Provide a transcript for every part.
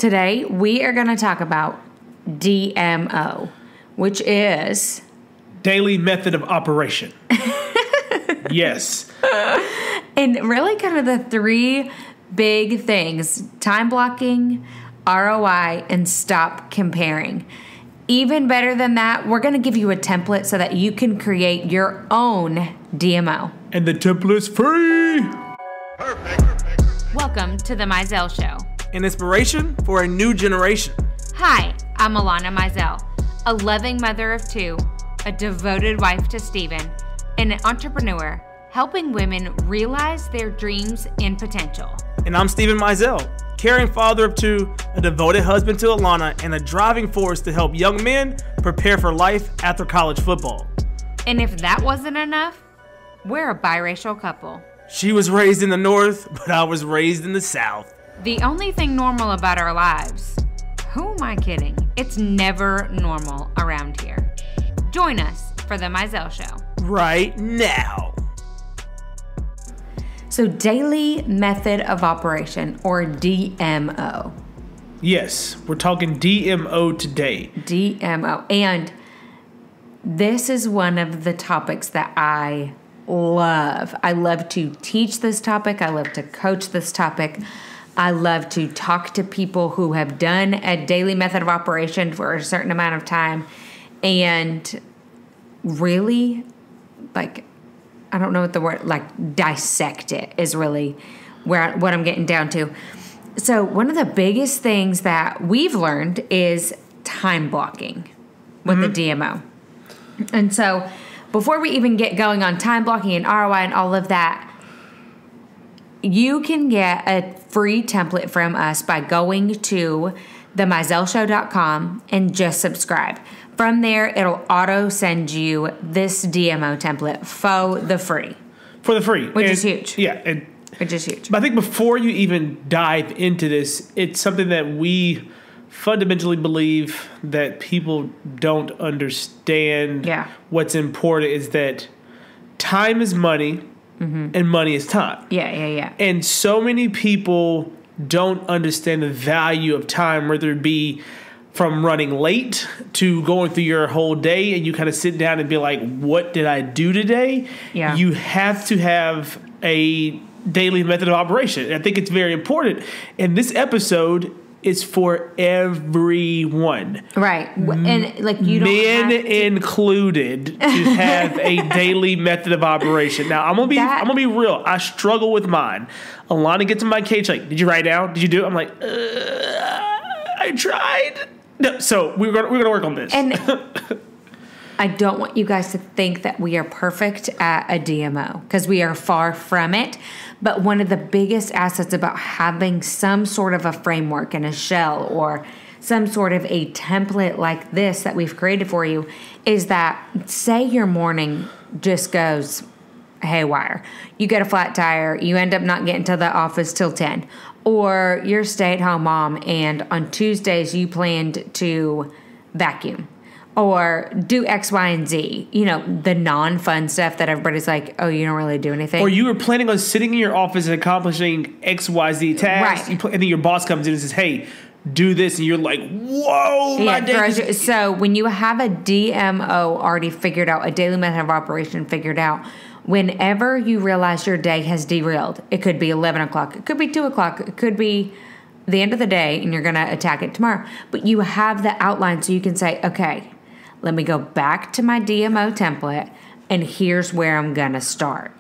Today, we are going to talk about DMO, which is... Daily method of operation. Yes. And really kind of the three big things: time blocking, ROI, and stop comparing. Even better than that, we're going to give you a template so that you can create your own DMO. And the template's free. Perfect. Welcome to the Mizell Show. An inspiration for a new generation. Hi, I'm Alana Mizell, a loving mother of two, a devoted wife to Stephen, and an entrepreneur helping women realize their dreams and potential. And I'm Stephen Mizell, caring father of two, a devoted husband to Alana, and a driving force to help young men prepare for life after college football. And if that wasn't enough, we're a biracial couple. She was raised in the North, but I was raised in the South. The only thing normal about our lives, who am I kidding? It's never normal around here. Join us for the Mizell Show. Right now. So, daily method of operation, or DMO. Yes, we're talking DMO today. DMO. And this is one of the topics that I love. I love to teach this topic. I love to coach this topic. I love to talk to people who have done a daily method of operation for a certain amount of time and really, like, I don't know what the word, like, dissect it is really what I'm getting down to. So one of the biggest things that we've learned is time blocking with the DMO. And so before we even get going on time blocking and ROI and all of that, you can get a free template from us by going to themizellshow.com and just subscribe. From there, it'll auto send you this DMO template for the free. For the free. Which is huge. Yeah. Which is huge. But I think before you even dive into this, it's something that we fundamentally believe that people don't understand. Yeah. What's important is that time is money. And money is time. Yeah. And so many people don't understand the value of time, whether it be from running late to going through your whole day, and you kind of sit down and be like, what did I do today? Yeah. You have to have a daily method of operation. I think it's very important. And this episode is for everyone. Right. And like you don't Men have to, included, to have a daily method of operation. Now I'm gonna be real. I struggle with mine. Alana gets in my cage like, did you write down? Did you do it? I'm like, I tried. No, so we're gonna work on this. And I don't want you guys to think that we are perfect at a DMO, because we are far from it. But one of the biggest assets about having some sort of a framework and a shell or some sort of a template like this that we've created for you is that, say your morning just goes haywire. You get a flat tire, you end up not getting to the office till 10. Or you're a stay-at-home mom and on Tuesdays you planned to vacuum. Or do X, Y, and Z. You know, the non-fun stuff that everybody's like, oh, you don't really do anything. Or you were planning on sitting in your office and accomplishing X, Y, Z tasks. Right. And then your boss comes in and says, hey, do this. And you're like, whoa, my day. So when you have a DMO already figured out, a daily method of operation figured out, whenever you realize your day has derailed, it could be 11 o'clock, it could be 2 o'clock, it could be the end of the day, and you're going to attack it tomorrow. But you have the outline so you can say, okay, let me go back to my DMO template, and here's where I'm going to start.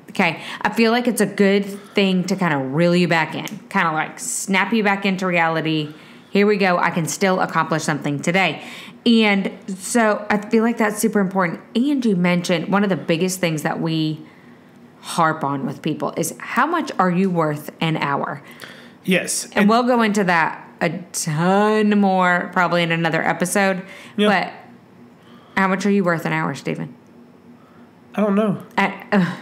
Okay, I feel like it's a good thing to kind of reel you back in, kind of like snap you back into reality. Here we go. I can still accomplish something today. And so I feel like that's super important. And you mentioned one of the biggest things that we harp on with people is how much are you worth an hour? Yes. And we'll go into that a ton more probably in another episode. Yeah. But how much are you worth an hour, Stephen? I don't know. I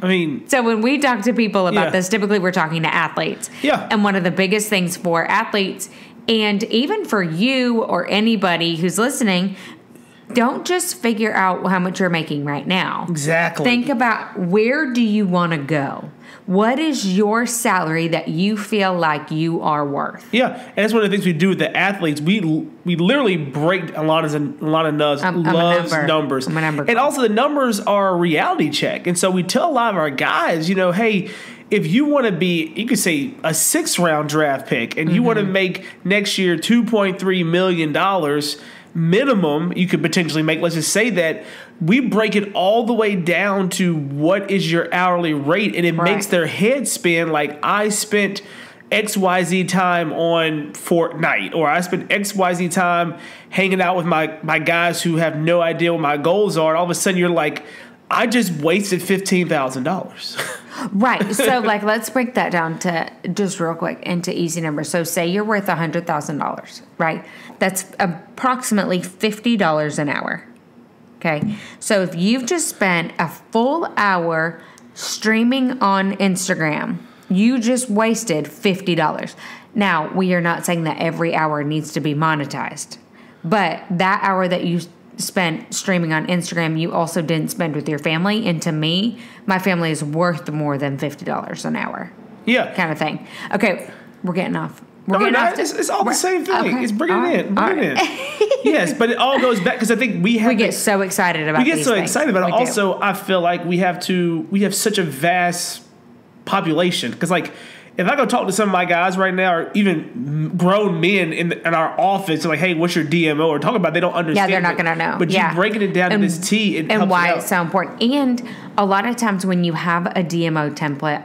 mean... So when we talk to people about Yeah. this, typically we're talking to athletes. Yeah. And one of the biggest things for athletes, and even for you or anybody who's listening, don't just figure out how much you're making right now. Exactly. Think about, where do you want to go? What is your salary that you feel like you are worth? Yeah, and that's one of the things we do with the athletes. We literally break Alana's loves numbers. I'm a number and girl. also the numbers are a reality check. And so we tell a lot of our guys, hey, if you want to be, you could say a 6th-round draft pick, and you want to make next year $2.3 million minimum, you could potentially make, let's just say that, we break it all the way down to what is your hourly rate, and it makes their head spin like, I spent XYZ time on Fortnite, or I spent XYZ time hanging out with my guys who have no idea what my goals are, and all of a sudden you're like, I just wasted $15,000. Right. So, let's break that down to just real quick into easy numbers. So, say you're worth $100,000, right? That's approximately $50 an hour. Okay. So, if you've just spent a full hour streaming on Instagram, you just wasted $50. Now, we are not saying that every hour needs to be monetized, but that hour that you spent streaming on Instagram, you also didn't spend with your family. And to me, my family is worth more than $50 an hour. Yeah. Kind of thing. Okay, we're getting off. It's all the same thing. Okay. It's bringing it in. Yes, but it all goes back because I think we get so excited about these things. But also I feel like we have such a vast population because if I go talk to some of my guys right now, or even grown men in our office, like, hey, what's your DMO? Or talk about, they don't understand. Yeah, they're not going to know. But you breaking it down to this T, it and why helps it's so important. And a lot of times when you have a DMO template,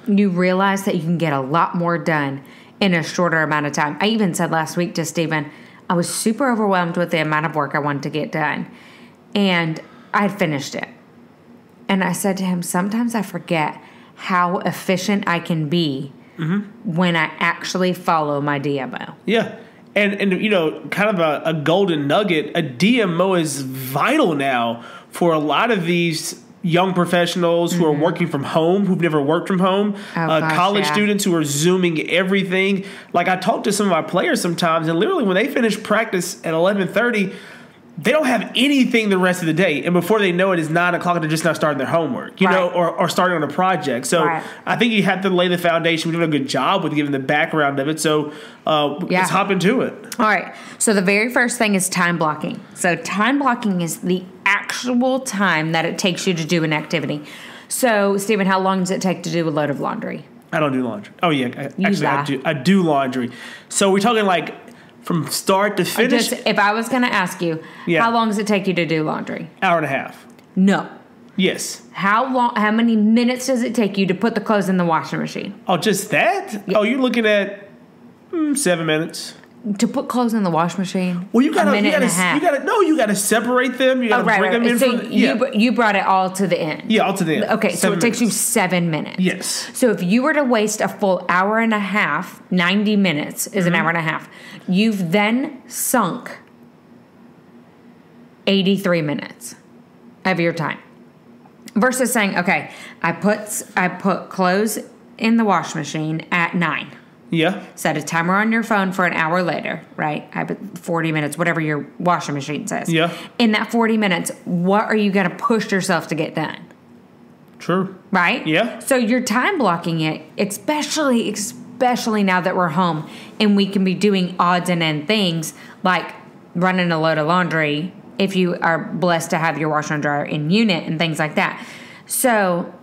you realize that you can get a lot more done in a shorter amount of time. I even said last week to Stephen, I was super overwhelmed with the amount of work I wanted to get done. And I had finished it. And I said to him, sometimes I forget how efficient I can be when I actually follow my DMO. Yeah. And kind of a golden nugget, a DMO is vital now for a lot of these young professionals who are working from home, who've never worked from home, college students who are Zooming everything. Like, I talk to some of my players sometimes, and literally when they finish practice at 11:30, they don't have anything the rest of the day. And before they know it, it's 9 o'clock and they're just not starting their homework, or starting on a project. So I think you have to lay the foundation. We're doing a good job with giving the background of it. So let's hop into it. All right. So the very first thing is time blocking. So time blocking is the actual time that it takes you to do an activity. So, Stephen, how long does it take to do a load of laundry? I don't do laundry. Oh, yeah. I do laundry. So we're talking from start to finish? If I was going to ask you, how long does it take you to do laundry? Hour and a half. No. Yes. How many minutes does it take you to put the clothes in the washing machine? Oh, just that? Yeah. Oh, you're looking at 7 minutes. To put clothes in the washing machine? Well, you gotta separate them. You gotta bring them in. So you brought it all to the end. Yeah, all to the end. Okay, so it takes you 7 minutes. Yes. So if you were to waste a full hour and a half, 90 minutes is an hour and a half. You've then sunk 83 minutes of your time. Versus saying, okay, I put clothes in the wash machine at 9. Yeah. Set a timer on your phone for an hour later, right? I put 40 minutes, whatever your washing machine says. Yeah. In that 40 minutes, what are you going to push yourself to get done? True. Right? Yeah. So you're time blocking it, especially now that we're home and we can be doing odds and end things like running a load of laundry if you are blessed to have your washer and dryer in unit and things like that. So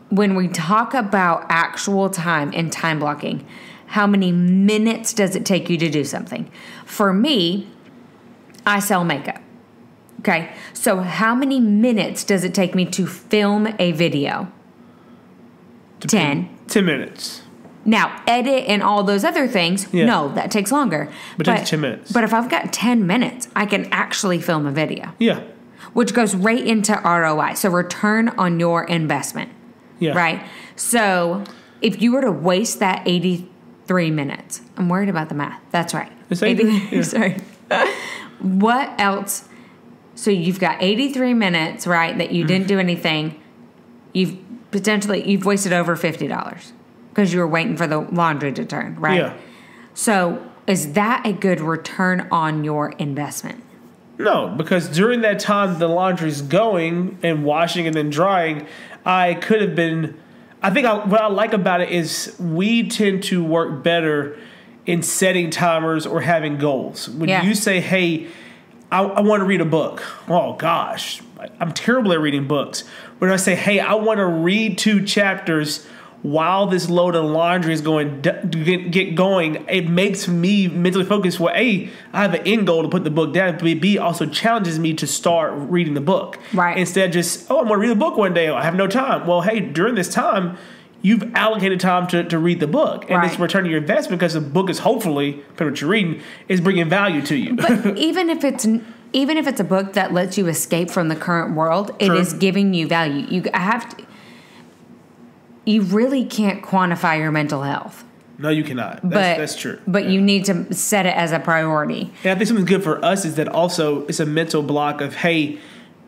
when we talk about actual time and time blocking, how many minutes does it take you to do something? For me, I sell makeup. Okay, so how many minutes does it take me to film a video? 10. 10 minutes. Now, edit and all those other things, no, that takes longer. But it takes 10 minutes. But if I've got 10 minutes, I can actually film a video. Yeah. Which goes right into ROI, so return on your investment. Yeah. Right? So if you were to waste that 83 minutes, I'm worried about the math. That's right. It's 83. Yeah. Sorry. What else? So you've got 83 minutes, right, that you didn't do anything. You've wasted over $50 because you were waiting for the laundry to turn, right? Yeah. So is that a good return on your investment? No, because during that time the laundry's going and washing and then drying, I could have been. What I like about it is we tend to work better in setting timers or having goals. When you say, hey, I want to read a book. Oh, gosh, I'm terrible at reading books. When I say, hey, I want to read 2 chapters while this load of laundry is going to get going, it makes me mentally focused. Well, A, I have an end goal to put the book down. But B, also challenges me to start reading the book. Right. Instead of just, I'm going to read the book one day. I have no time. Well, hey, during this time, you've allocated time to read the book. And it's returning your investment because the book is hopefully, depending on what you're reading, is bringing value to you. But even if it's a book that lets you escape from the current world, it is giving you value. You really can't quantify your mental health. No, you cannot. That's true. But you need to set it as a priority. And I think something good for us is that also it's a mental block of, hey,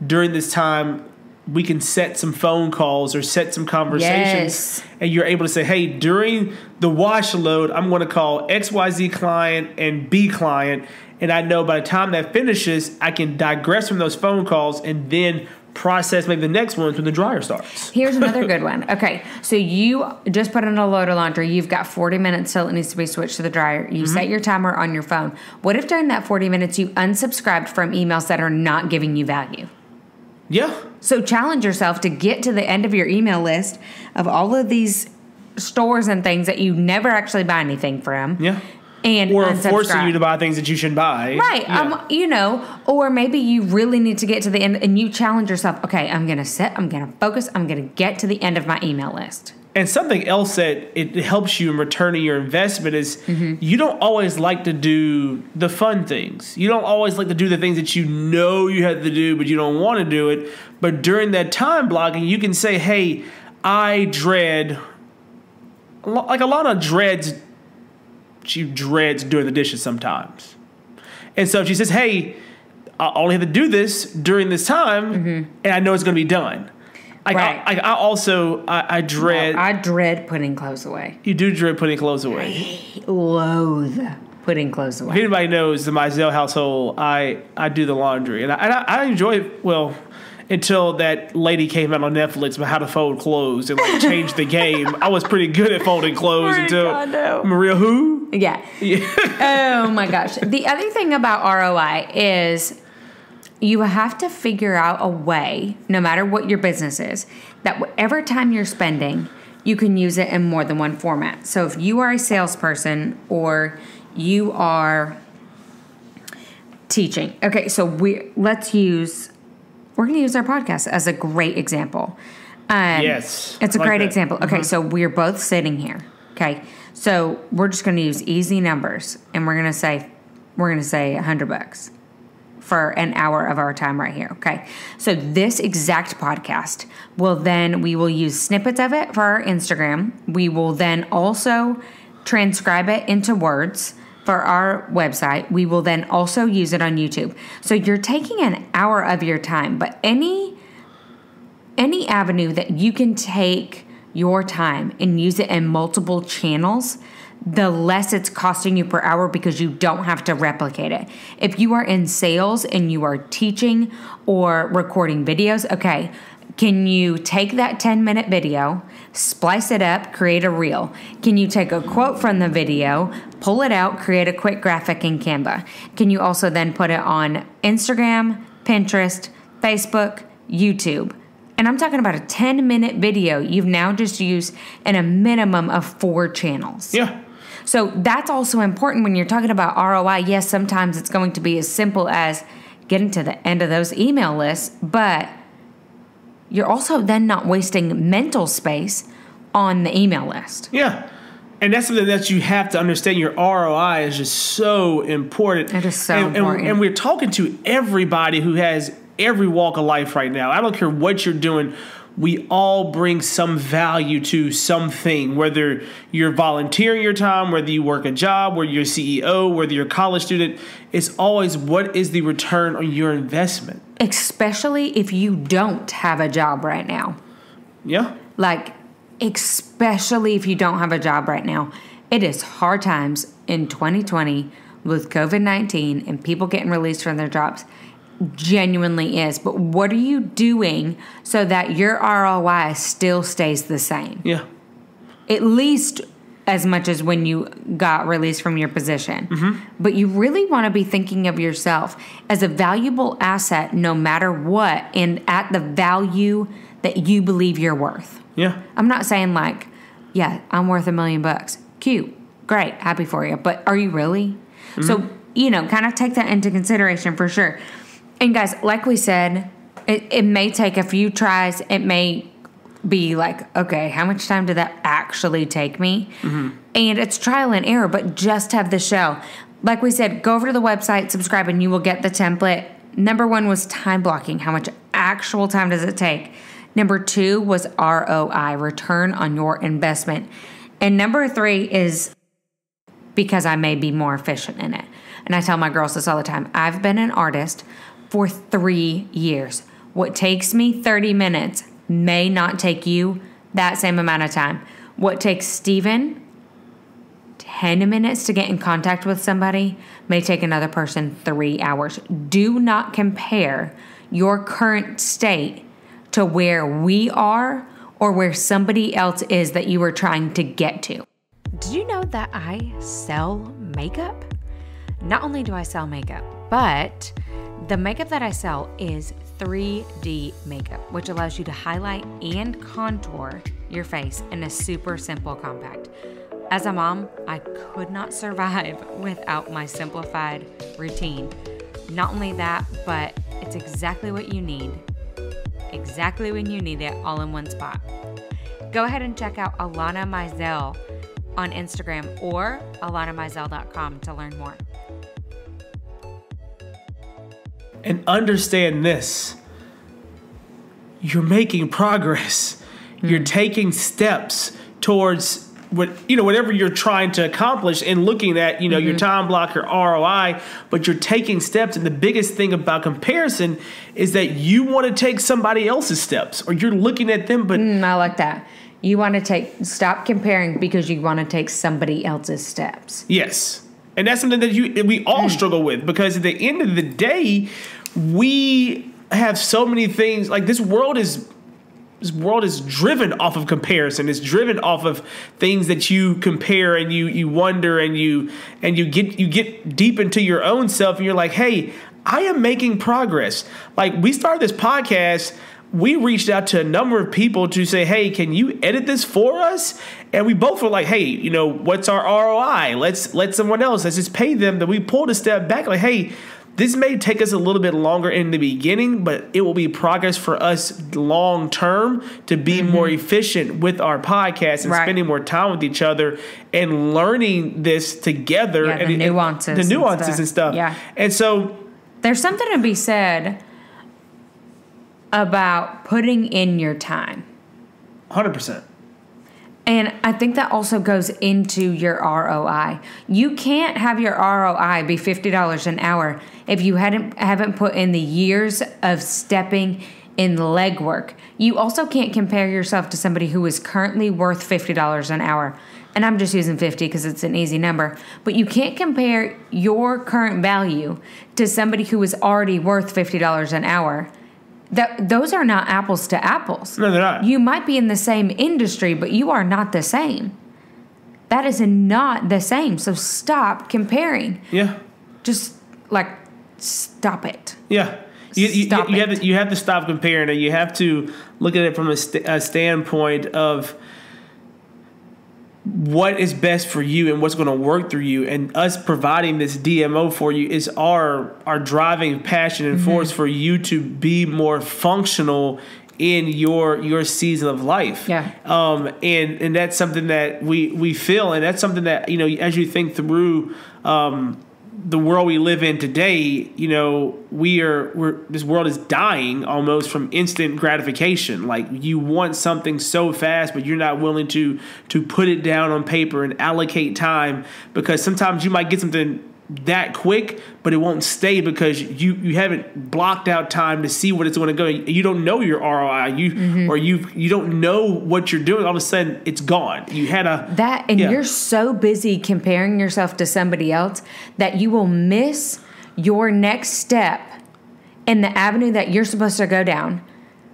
during this time, we can set some phone calls or set some conversations. Yes. And you're able to say, hey, during the wash load, I'm going to call XYZ client and B client. And I know by the time that finishes, I can digress from those phone calls and then process maybe the next ones when the dryer starts. Here's another good one. Okay, so you just put in a load of laundry. You've got 40 minutes till it needs to be switched to the dryer. You set your timer on your phone. What if during that 40 minutes you unsubscribed from emails that are not giving you value? Yeah. So challenge yourself to get to the end of your email list of all of these stores and things that you never actually buy anything from. Yeah. Or forcing you to buy things that you shouldn't buy. Right. Yeah. Or maybe you really need to get to the end and you challenge yourself. Okay, I'm going to focus. I'm going to get to the end of my email list. And something else that it helps you in returning your investment is you don't always like to do the fun things. You don't always like to do the things that you know you have to do, but you don't want to do it. But during that time blocking, you can say, hey, I dread, like Alana dreads, she dreads doing the dishes sometimes. And so if she says, hey, I only have to do this during this time, and I know it's going to be done. I dread. No, I dread putting clothes away. You do dread putting clothes away. I loathe putting clothes away. If anybody knows the Mizell household, I do the laundry. And I enjoy it, well, until that lady came out on Netflix about how to fold clothes and like change the game. I was pretty good at folding clothes until Maria who? Yeah. Oh my gosh. The other thing about ROI is you have to figure out a way, no matter what your business is, that whatever time you're spending, you can use it in more than one format. So if you are a salesperson or you are teaching. Okay, so we're going to use our podcast as a great example. Yes. It's a great example. Okay, so we're both sitting here. Okay, so we're just going to use easy numbers, and we're going to say $100 for an hour of our time right here. Okay, so this exact podcast we will use snippets of it for our Instagram. We will then also transcribe it into words for our website. We will then also use it on YouTube. So you're taking an hour of your time, but any avenue that you can take your time and use it in multiple channels, the less it's costing you per hour because you don't have to replicate it. If you are in sales and you are teaching or recording videos, okay, can you take that 10-minute video, splice it up, create a reel? Can you take a quote from the video, pull it out, create a quick graphic in Canva? Can you also then put it on Instagram, Pinterest, Facebook, YouTube? And I'm talking about a 10-minute video you've now just used in a minimum of 4 channels. Yeah. So that's also important when you're talking about ROI. Yes, sometimes it's going to be as simple as getting to the end of those email lists, but you're also then not wasting mental space on the email list. Yeah. And that's something that you have to understand. Your ROI is just so important. It is so important. And we're talking to everybody who has every walk of life right now. I don't care what you're doing. We all bring some value to something, whether you're volunteering your time, whether you work a job, whether you're a CEO, whether you're a college student. It's always what is the return on your investment? Especially if you don't have a job right now. Yeah. Especially if you don't have a job right now. It is hard times in 2020 with COVID-19 and people getting released from their jobs. genuinely is. But what are you doing so that your ROI still stays the same? Yeah. At least as much as when you got released from your position. Mm-hmm. But you really want to be thinking of yourself as a valuable asset no matter what, and at the value that you believe you're worth. Yeah. I'm not saying like, yeah, I'm worth $1 million. Cute. Great. Happy for you. But are you really? Mm-hmm. So, kind of take that into consideration for sure. And guys, like we said, it may take a few tries. It may be like, okay, how much time did that actually take me? Mm-hmm. And it's trial and error, but just have the shell. Like we said, go over to the website, subscribe, and you will get the template. Number 1 was time blocking. How much actual time does it take? Number 2 was ROI, return on your investment. And number 3 is because I may be more efficient in it. And I tell my girls this all the time. I've been an artist for 3 years. What takes me 30 minutes may not take you that same amount of time. What takes Steven 10 minutes to get in contact with somebody may take another person 3 hours. Do not compare your current state to where we are or where somebody else is that you are trying to get to. Did you know that I sell makeup? Not only do I sell makeup, but the makeup that I sell is 3D makeup, which allows you to highlight and contour your face in a super simple compact. As a mom, I could not survive without my simplified routine. Not only that, but it's exactly what you need. Exactly when you need it, all in one spot. Go ahead and check out Alana Mizell on Instagram or alanamizell.com to learn more. And understand this. You're making progress. Mm-hmm. You're taking steps towards whatever you're trying to accomplish and looking at, mm-hmm. your time block, your ROI, but you're taking steps. And the biggest thing about comparison is that you want to take somebody else's steps or you're looking at them. But I like that. You want to stop comparing because you want to take somebody else's steps. Yes. And that's something that we all struggle with, because at the end of the day, we have so many things. Like this world is driven off of comparison. It's driven off of things that you compare and you wonder and you get deep into your own self and you're like, hey, I am making progress. Like we started this podcast. We reached out to a number of people to say, hey, can you edit this for us? And we both were like, hey, what's our ROI? Let's let someone else. Let's just pay them. Then we pulled a step back like, hey, this may take us a little bit longer in the beginning, but it will be progress for us long term to be mm-hmm. more efficient with our podcast and spending more time with each other and learning this together. Yeah, the nuances and stuff. Yeah. And so there's something to be said about putting in your time. 100%. And I think that also goes into your ROI. You can't have your ROI be $50 an hour if you haven't put in the years of stepping in legwork. You also can't compare yourself to somebody who is currently worth $50 an hour. And I'm just using 50 because it's an easy number. But you can't compare your current value to somebody who is already worth $50 an hour. Those are not apples to apples. No, they're not. You might be in the same industry, but you are not the same. That is not the same. So stop comparing. Yeah. Just stop it. Yeah. You have to stop comparing it. You have to look at it from a standpoint of what is best for you and what's going to work through you. And us providing this DMO for you is our driving passion and force for you to be more functional in your season of life. Yeah. And that's something that we feel, and that's something that, as you think through the world we live in today, this world is dying almost from instant gratification. Like you want something so fast, but you're not willing to put it down on paper and allocate time, because sometimes you might get something that quick, but it won't stay because you haven't blocked out time to see what it's going to go. You don't know your ROI, you don't know what you're doing. All of a sudden, it's gone. You had you're so busy comparing yourself to somebody else that you will miss your next step in the avenue that you're supposed to go down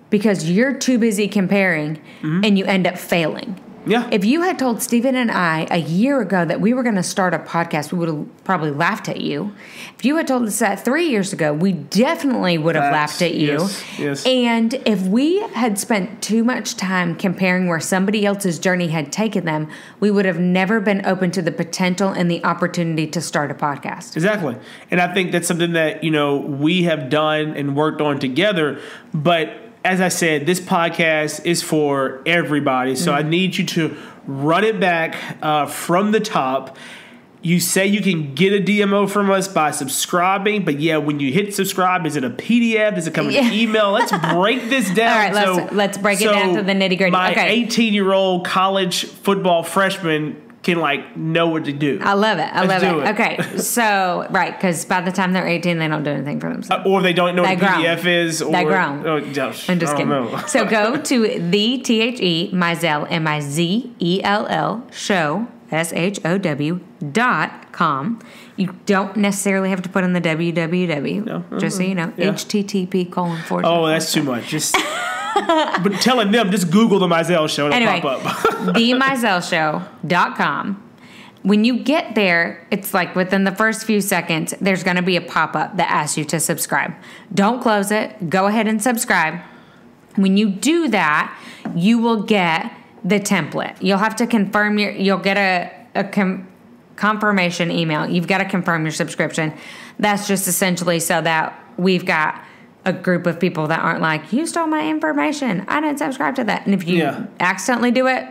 because you're too busy comparing and you end up failing. Yeah. If you had told Stephen and I a year ago that we were going to start a podcast, we would have probably laughed at you. If you had told us that 3 years ago, we definitely would have laughed at you. Yes. And if we had spent too much time comparing where somebody else's journey had taken them, we would have never been open to the potential and the opportunity to start a podcast. Exactly. And I think that's something that, we have done and worked on together. But as I said, this podcast is for everybody. So I need you to run it back from the top. You say you can get a DMO from us by subscribing, but when you hit subscribe, is it a PDF? Does it come in an email? Let's break this down. All right, let's break it down to the nitty gritty. My Okay. 18-year-old college football freshman can know what to do. I love it. Let's do it. Okay, so because by the time they're 18, they don't do anything for themselves. Or they don't know what PDF is. Or, They're grown. I'm just kidding. Know. So go to the Mizell, MIZELL show, SHOW.com. You don't necessarily have to put in the www. No. Just so you know, http:// Oh, that's too much. Just but telling them, just Google the Mizell Show. It'll pop up. themizellshow.com. When you get there, it's like within the first few seconds, there's going to be a pop-up that asks you to subscribe. Don't close it. Go ahead and subscribe. When you do that, you will get the template. You'll have to confirm you'll get a confirmation email. You've got to confirm your subscription. That's just essentially so that we've got a group of people that aren't like, you stole my information, I didn't subscribe to that. And if you accidentally do it,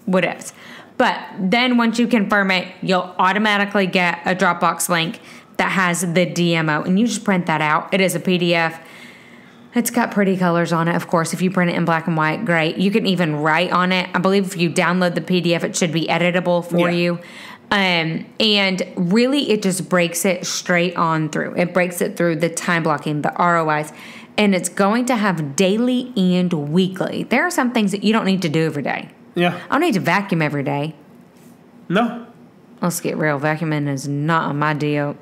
what ifs. But then once you confirm it, you'll automatically get a Dropbox link that has the DMO. And you just print that out. It is a PDF. It's got pretty colors on it, of course. If you print it in black and white, great. You can even write on it. I believe if you download the PDF, it should be editable for you. And really, it just breaks it straight on through. It breaks it through the time blocking, the ROIs, and it's going to have daily and weekly. There are some things that you don't need to do every day. Yeah. I don't need to vacuum every day. No. Let's get real. Vacuuming is not on my deal.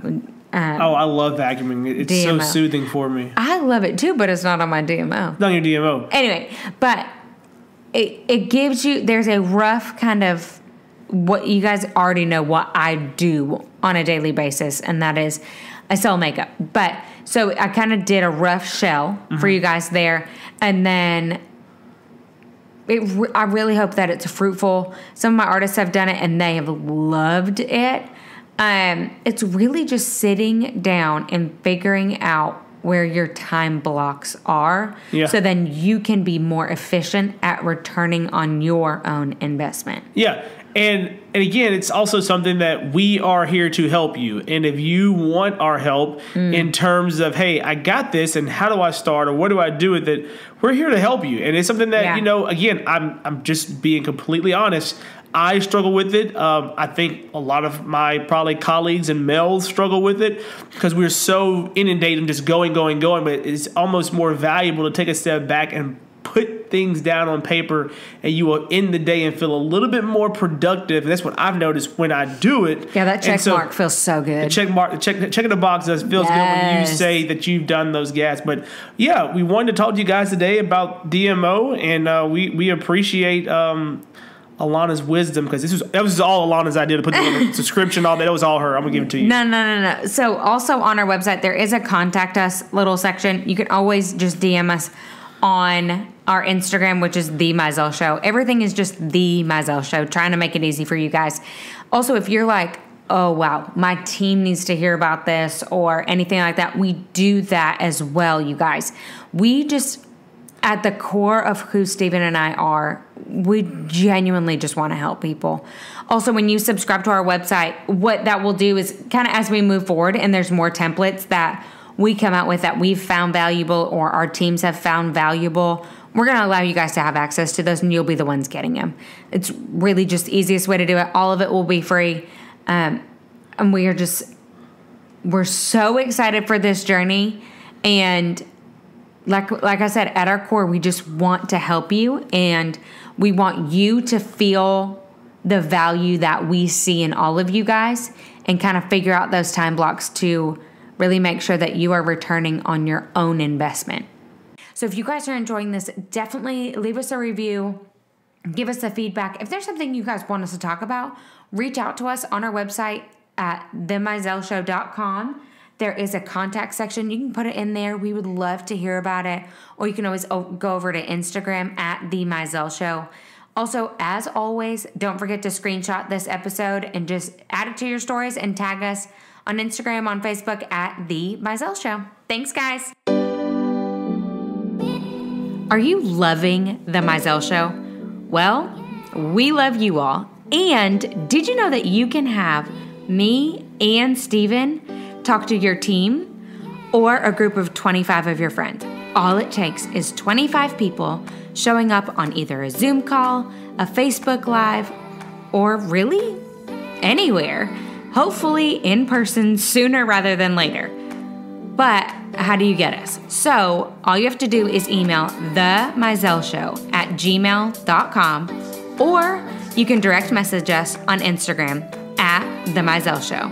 I love vacuuming. It's DMO. so soothing for me. I love it too, but it's not on my DMO. Not on your DMO. Anyway, but it gives you, there's a rough kind of, what you guys already know what I do on a daily basis, and that is I sell makeup. But so I kind of did a rough shell for you guys there, and then I really hope that it's fruitful. Some of my artists have done it, and they have loved it. It's really just sitting down and figuring out where your time blocks are, so then you can be more efficient at returning on your own investment. Yeah. And again, it's also something that we are here to help you. And if you want our help in terms of, hey, I got this, and how do I start, or what do I do with it? We're here to help you. And it's something that, again, I'm just being completely honest. I struggle with it. I think a lot of my probably colleagues and males struggle with it because we're so inundated and just going. But it's almost more valuable to take a step back and put things down on paper, and you will end the day and feel a little bit more productive. And that's what I've noticed when I do it. Yeah, that check mark feels so good. Checking the box feels good when you say that you've done those gaps. But yeah, we wanted to talk to you guys today about DMO, and we appreciate Alana's wisdom, because that was all Alana's idea to put the subscription, all that. That was all her. I'm gonna give it to you. No. So also on our website, there is a contact us little section. You can always just DM us on our Instagram, which is The Mizell Show. Everything is just The Mizell Show, trying to make it easy for you guys. Also, if you're like, oh, wow, my team needs to hear about this or anything like that, we do that as well, you guys. We just, at the core of who Stephen and I are, we genuinely just want to help people. Also, when you subscribe to our website, what that will do is kind of as we move forward and there's more templates that we come out with that we've found valuable or our teams have found valuable, we're going to allow you guys to have access to those, and you'll be the ones getting them. It's really just the easiest way to do it. All of it will be free. And we're so excited for this journey. And like I said, at our core, we just want to help you, and we want you to feel the value that we see in all of you guys and kind of figure out those time blocks to really make sure that you are returning on your own investment. So if you guys are enjoying this, definitely leave us a review. Give us the feedback. If there's something you guys want us to talk about, reach out to us on our website at themizellshow.com. There is a contact section. You can put it in there. We would love to hear about it. Or you can always go over to Instagram at The Mizell Show. Also, as always, don't forget to screenshot this episode and just add it to your stories and tag us on Instagram, on Facebook at The Mizell Show. Thanks, guys. Are you loving The Mizell Show? Well, we love you all. And did you know that you can have me and Steven talk to your team or a group of 25 of your friends? All it takes is 25 people showing up on either a Zoom call, a Facebook Live, or really anywhere. Hopefully in person sooner rather than later. But how do you get us? So all you have to do is email themizellshow@gmail.com, or you can direct message us on Instagram at The Mizell Show.